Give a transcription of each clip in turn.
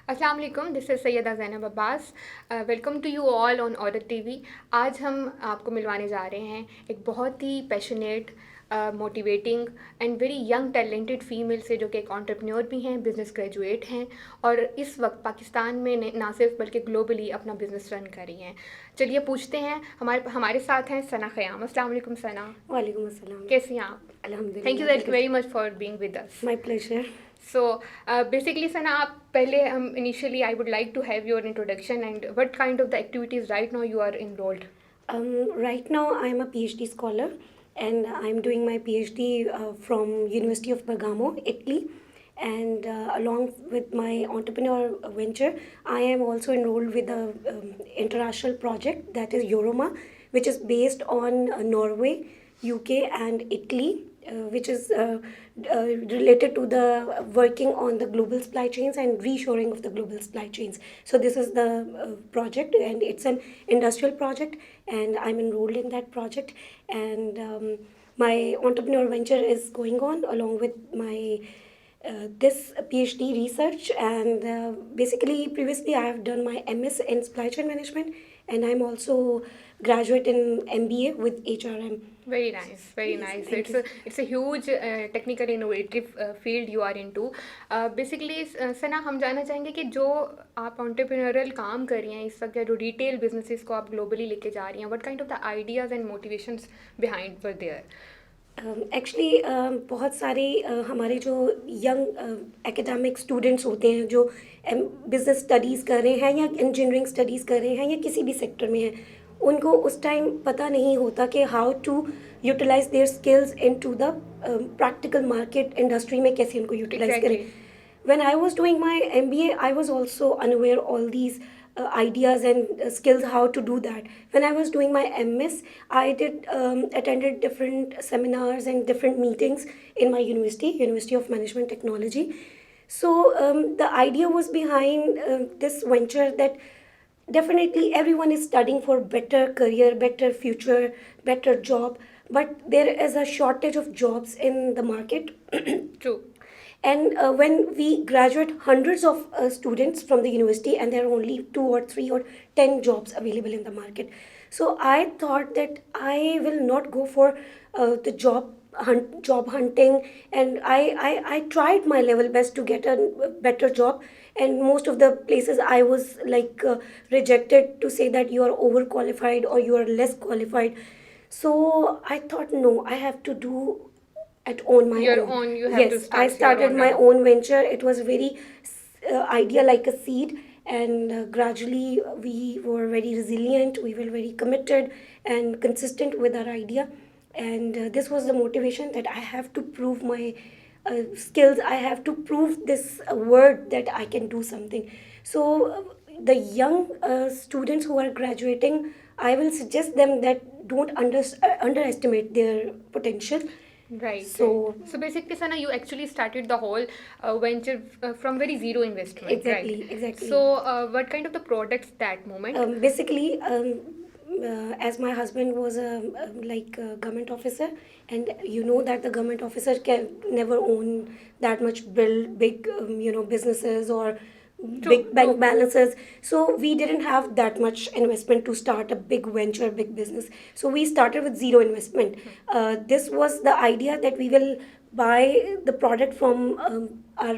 अस्सलाम वालेकुम, this is Syeda Zainab Abbas. Welcome to you all on order TV. आज हम आपको मिलवाने जा रहे हैं एक बहुत ही passionate, motivating and very young talented female से, जो कि एक एंटरप्रेन्योर भी हैं, बिज़नेस ग्रेजुएट हैं और इस वक्त पाकिस्तान में ना सिर्फ बल्कि ग्लोबली अपना बिज़नेस रन कर रही हैं। चलिए पूछते हैं। हमारे हमारे साथ हैं सना ख़याम। अस्सलाम वालेकुम सना, वालेकुम अस्सलाम। कैसी हैं आप? थैंक यू अल्हम्दुलिल्लाह। Very much for being with us. My pleasure. So basically, Sana, आप पहले initially I would like to have your introduction and what kind of the activities right now you are enrolled. Right now, I am a PhD scholar, and I'm doing my PhD from University of Bergamo, Italy. And along with my entrepreneur venture, I am also enrolled with a international project that is Euroma, which is based on Norway, UK, and Italy, which is related to the working on the global supply chains and reshoring of the global supply chains. So this is the project, and it's an industrial project, and I'm enrolled in that project. And my entrepreneur venture is going on along with my this PhD research. And basically, previously I have done my MS in supply chain management, and I'm also graduate in MBA with HRM. Very nice, very Yes, nice. thank you. It's a huge technical innovative field you are into. Basically, सना, हम जानना चाहेंगे कि जो आप entrepreneurial काम कर रही हैं इस वक्त, या जो रिटेल बिजनेसेस को आप ग्लोबली लेके जा रही हैं, what kind of the ideas and motivations behind were there? Actually बहुत सारे हमारे जो यंग एकेडमिक स्टूडेंट्स होते हैं, जो बिजनेस स्टडीज़ कर रहे हैं या इंजीनियरिंग स्टडीज़ कर रहे हैं या किसी भी सेक्टर में हैं, उनको उस टाइम पता नहीं होता कि how to utilise their skills into the practical market industry में कैसे उनको यूटिलाइज करें. Exactly. When I was doing my MBA, I was also unaware all these ideas and skills how to do that. When I was doing my MS, I did attended different seminars and different meetings in my University of Management Technology. So the idea was behind this venture that definitely everyone is studying for better career, better future, better job, but there is a shortage of jobs in the market. True. And when we graduate hundreds of students from the university, and there are only 2 or 3 or 10 jobs available in the market. So I thought that I will not go for the job hunting, and I tried my level best to get a better job. And most of the places I was like rejected to say that you are overqualified or you are less qualified. So I thought, no, I have to do at on my Your own. own, you have to Yes, I start your started own my run. own venture. It was very idea like a seed, and gradually we were very resilient. We were very committed and consistent with our idea, and this was the motivation that I have to prove my skills. I have to prove this word that I can do something. So the young students who are graduating, I will suggest them that don't underestimate their potential. Right, right. So So basically, Sana, you actually started the whole venture from very zero investment, right? exactly. So, what kind of the products that moment? Basically, as my husband was a government officer, and you know that the government officer can never own that much big businesses or True, big bank true. balances. So we didn't have that much investment to start a big venture, big business. So we started with zero investment. This was the idea that we will buy the product from our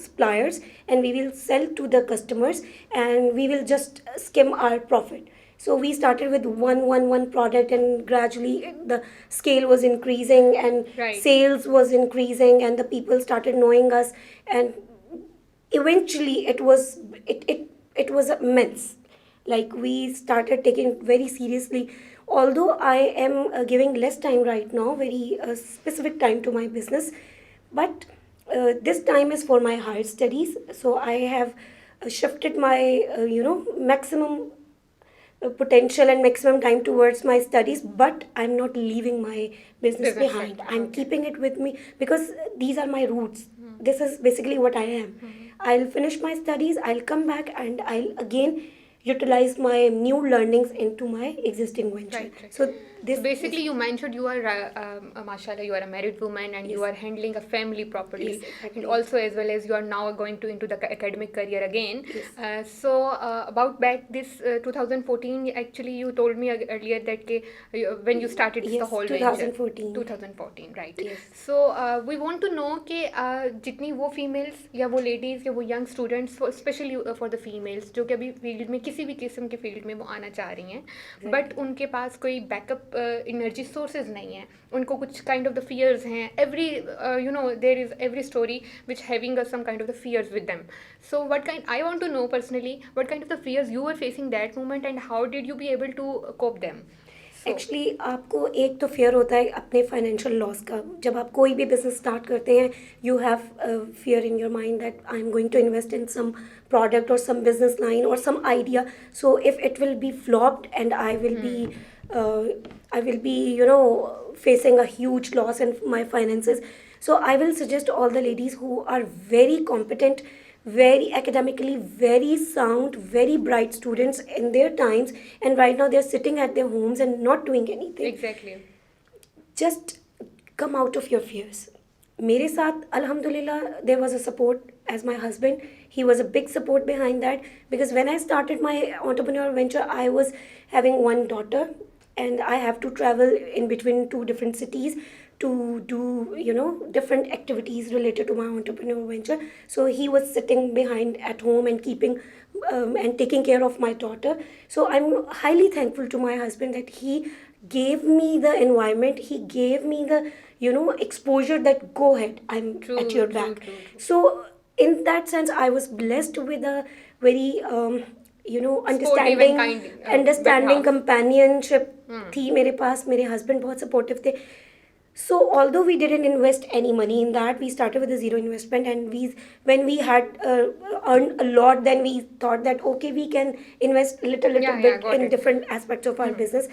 suppliers, and we will sell to the customers, and we will just skim our profit. So we started with one product, and gradually the scale was increasing and Right. sales was increasing, and the people started knowing us. And eventually it was immense. Like, we started taking it very seriously. Although I am giving less time right now, very specific time to my business, but this time is for my higher studies. So I have shifted my maximum potential and maximum time towards my studies, but I'm not leaving my business Business behind. sector. I'm Okay. keeping it with me because these are my roots. This is basically what I am. I'll finish my studies, I'll come back, and I'll again utilize my new learnings into my existing venture. Right, right. So this So basically, you mentioned you are, mashallah, you are a married woman and you Yes. are handling a family properly, Yes, exactly. and also as well as you are now going to into the academic career again. Yes. About back this 2014, actually, you told me earlier that when you started this, the Yes, whole venture. 2014. 2014, right? Yes. So we want to know कि जितनी वो females या वो ladies या वो young students, especially for the females जो कि अभी फील्ड में किसी भी किस्म के फील्ड में वो आना चाह रही हैं, बट उनके पास कोई बैकअप एनर्जी सोर्सेज नहीं है, उनको कुछ काइंड ऑफ द फियर्स हैं, every you know there is every story which having some kind of the fears with them. So what kind, I want to know personally what kind of the fears you were facing that moment and how did you be able to cope them? Actually आपको एक तो fear होता है अपने financial loss का. जब आप कोई भी बिजनेस स्टार्ट करते हैं, you have fear in your mind that I am going to invest in some product or some business line or some idea. So if it will be flopped and I will be facing a huge loss in my finances. So I will suggest all the ladies who are very competent, very academically very sound, very bright students in their times, and right now they're sitting at their homes and not doing anything. Exactly. Just come out of your fears. मेरे साथ अल्हम्दुलिल्लाह there was a support as my husband. He was a big support behind that, because when I started my entrepreneurial venture, I was having one daughter and I have to travel in between two different cities to do different activities related to my entrepreneurial venture. So he was sitting behind at home and keeping and taking care of my daughter. So I'm highly thankful to my husband that he gave me the environment, he gave me the exposure that go ahead, I'm True, at your true, back. true, true. So in that sense I was blessed with a very understanding kind, understanding better half. companionship थी मेरे पास. मेरे husband बहुत supportive थे. So although we didn't invest any money in that, we started with a zero investment, and when we had earned a lot, then we thought that okay, we can invest little Yeah, bit got in it. different aspects of our business.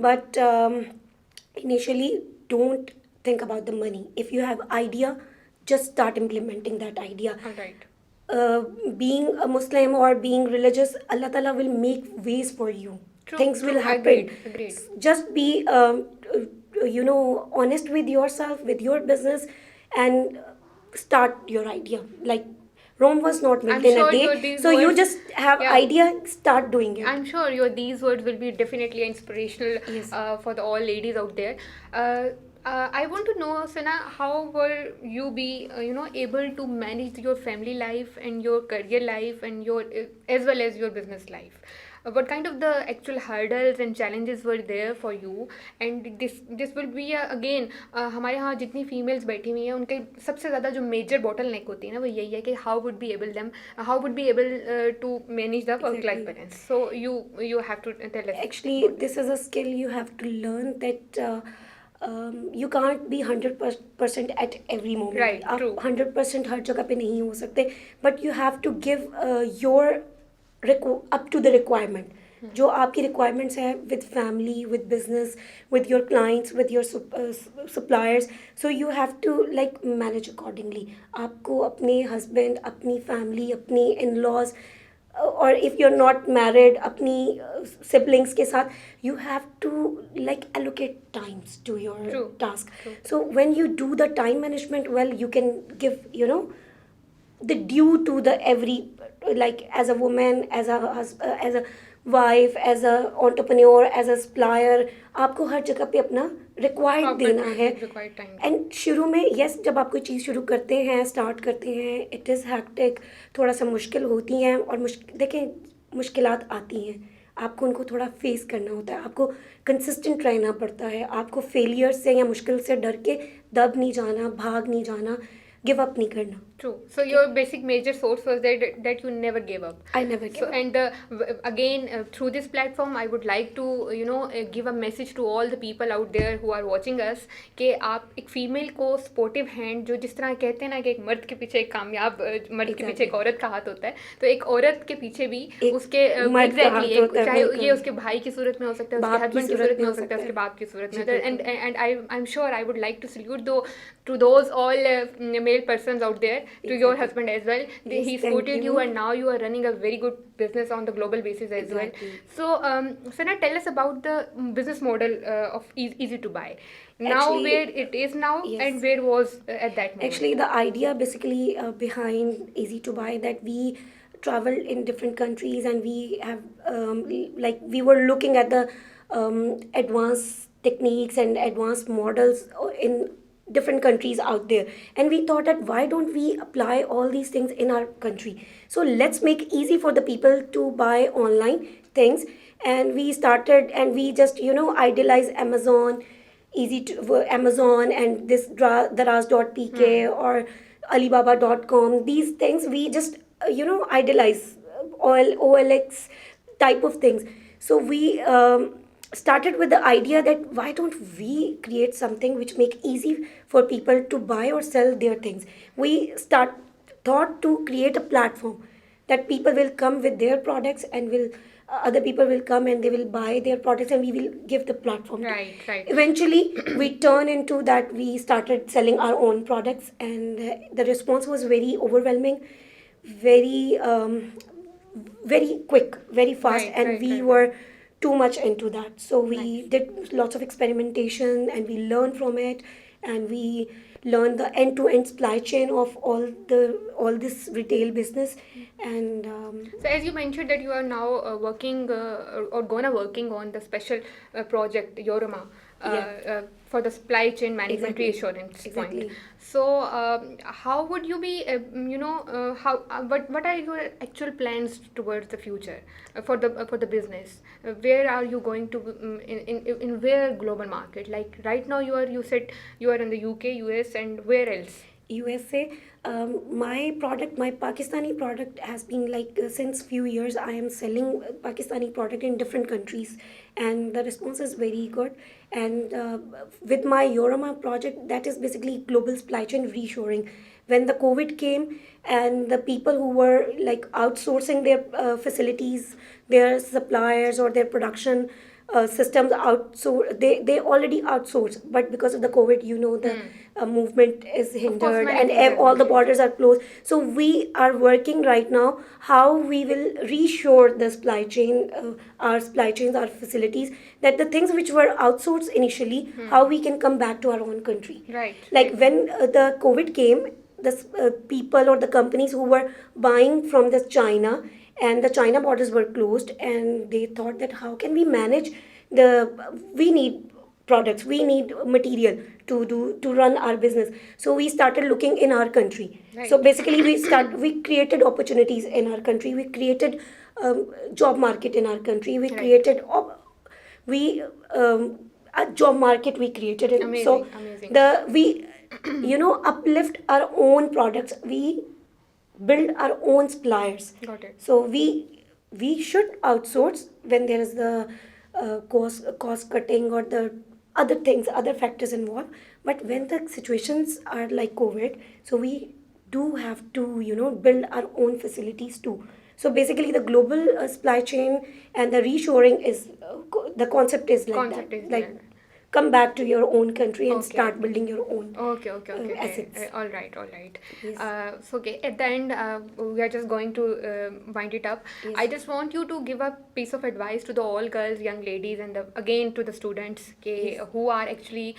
But initially, don't think about the money. If you have idea, just start implementing that idea. All right. Being a Muslim or being religious, Allah Ta'ala will make ways for you. True, Things will true. happen. Agreed. Just be honest with yourself, with your business, and start your idea. Like Rome was not built I'm in sure a your day. these So you words- just have Yeah. idea, start doing it. I'm sure these words will be definitely inspirational Yes. for the all ladies out there. I want to know, Sana, how will you be, able to manage your family life and your career life and your as well as your business life? What kind of the actual hurdles and challenges were there for you? And this will be again हमारे यहाँ जितनी females बैठी हुई हैं उनके सबसे ज़्यादा जो major bottleneck होती है ना, वो यही है कि how would be able to manage the work life Exactly. balance. So you have to tell us. Actually, this is a skill you have to learn, that you can't be 100% at every moment. Right, आप true. 100% हर जगह पे नहीं हो सकते, but you have to give your up to the requirement. जो आपकी requirements है with family, with business, with your clients, with your suppliers. So you have to like manage accordingly. आपको अपने husband, अपनी family, अपनी in-laws, or if you're not married, अपनी siblings के साथ, you have to like allocate times to your True, task. true. So when you do the time management well, you can give the due to the every, like as a woman, as a wife, as a entrepreneur, as a supplier, आपको हर जगह पे अपना required देना है. Required time. And शुरू में yes, जब आप कोई चीज़ शुरू करते हैं, स्टार्ट करते हैं, इट इज़ हैक्टिक, थोड़ा सा मुश्किल होती हैं, और देखें मुश्किलात आती हैं, आपको उनको थोड़ा फेस करना होता है, आपको कंसिस्टेंट रहना पड़ता है, आपको फेलियर से या मुश्किल से डर के दब नहीं जाना, भाग नहीं जाना, गिव अप नहीं करना. True. So your basic major source was that you never gave up. I never gave up. And again, through this platform, I would like to give a message to all the people out there who are watching us कि आप एक female को supportive hand, जो जिस तरह कहते हैं ना कि एक मर्द के पीछे एक कामयाब मर्द के पीछे एक औरत का हाथ होता है, तो एक औरत के पीछे भी उसके एग्जैक्टली चाहे ये उसके भाई की सूरत में हो सकता है, उसके हस्बैंड की सूरत में हो सकता है, उसके बाप की सूरत में. And I am sure I would like to salute to those all male persons out there to your Exactly. husband as well. Yes, He thank supported you, you. and now you are running a very good business on the global basis as well. Exactly. So now tell us about the business model of Easy to Buy. Now, Actually, where it is now, and yes. where was at that moment. Actually, the idea basically behind Easy to Buy that we travel in different countries and we have like we were looking at the advanced techniques and advanced models in different countries out there, and we thought that why don't we apply all these things in our country, so let's make easy for the people to buy online things. And we started and we just idealize Amazon, easy to Amazon and this Daraz.pk or Alibaba.com. These things we just idealize OLX type of things. So we started with the idea that why don't we create something which make easy for people to buy or sell their things. We start thought to create a platform that people will come with their products and will other people will come and they will buy their products and we will give the platform to. Right, right. Eventually we turn into that we started selling our own products, and the response was very overwhelming, very very quick, very fast, Right, and right, we right, right. were too much into that. So we Nice. did lots of experimentation and we learned from it, and we learned the end-to-end supply chain of all this retail business. And So as you mentioned that you are now working or gonna working on the special project Yorama yeah, for the supply chain management exactly, reassurance point. exactly. So how would you be, how what are your actual plans towards the future for the business? Where are you going to in where global market? Like right now you said you are in the UK, US, and where else? USA. My product, my Pakistani product has been like since few years I am selling Pakistani product in different countries, and the response is very good. And with my Yorama project, that is basically global supply chain reshoring. When the COVID came and the people who were like outsourcing their facilities, their suppliers or their production systems out, so they already outsource, but because of the COVID, the movement is Of course, hindered many and things has all been the changed. borders are closed. So we are working right now how we will reshore the supply chain, our supply chains, our facilities, that the things which were outsourced initially, how we can come back to our own country. Right, Like right. when the COVID came, the people or the companies who were buying from the China, and the China borders were closed, and they thought that how can we manage the we need products, we need material to run our business. So we started looking in our country. So Right. basically we created opportunities in our country, we created job market in our country, we Right. created we a job market we created it. So Amazing, amazing. the we uplift our own products, we build our own suppliers. Got it. So we should outsource when there is the cost cutting or the other things, other factors involved. But when the situations are like COVID, so we do have to build our own facilities too. So basically, the global supply chain and the reshoring is the concept is like that. Concept is Like there. come back to your own country and Okay. start building your own Okay, okay, okay, okay. assets. All right, all right. Yes. So, okay, at the end, we are just going to wind it up. Yes. I just want you to give a piece of advice to the all girls, young ladies, and again to the students Yes. who are actually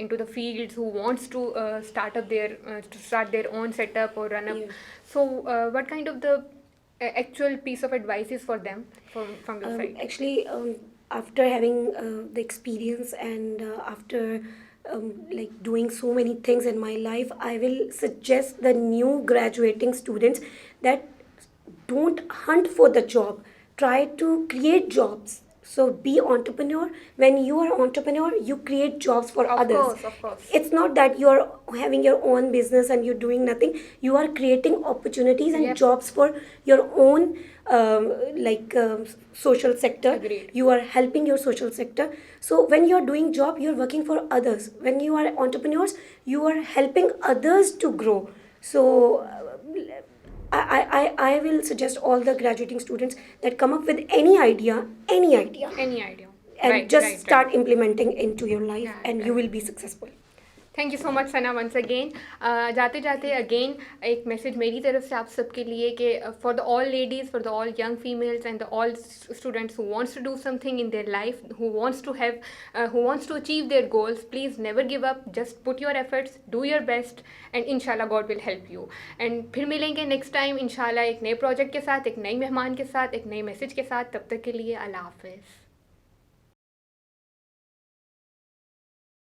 into the fields, who wants to start their own setup or run up. Yeah. So, what kind of the actual piece of advice is for them from your side? Actually, after having the experience and after like doing so many things in my life, I will suggest the new graduating students that don't hunt for the job, try to create jobs. So be entrepreneur. When you are entrepreneur, you create jobs for Of others. course, of course. It's not that you are having your own business and you're doing nothing. You are creating opportunities and Yep. jobs for your own like social sector. Agreed. You are helping your social sector. So when you're doing job, you're working for others. When you are entrepreneurs, you are helping others to grow. So I will suggest all the graduating students that come up with any idea, Any idea? and Right, just right, right. start implementing into your life, Yeah, and you right. will be successful. Thank you so much Sana once again. जाते जाते again एक message मेरी तरफ से आप सबके लिए कि for the all ladies, for the all young females and the all students who wants to do something in their life, who wants to achieve their goals, please never give up, just put your efforts, do your best and इंशाल्लाह God will help you. And फिर मिलेंगे next time इंशाल्लाह एक नए project के साथ, एक नई मेहमान के साथ, एक नए मैसेज के साथ। तब तक के लिए अल्लाह हाफ़िज़।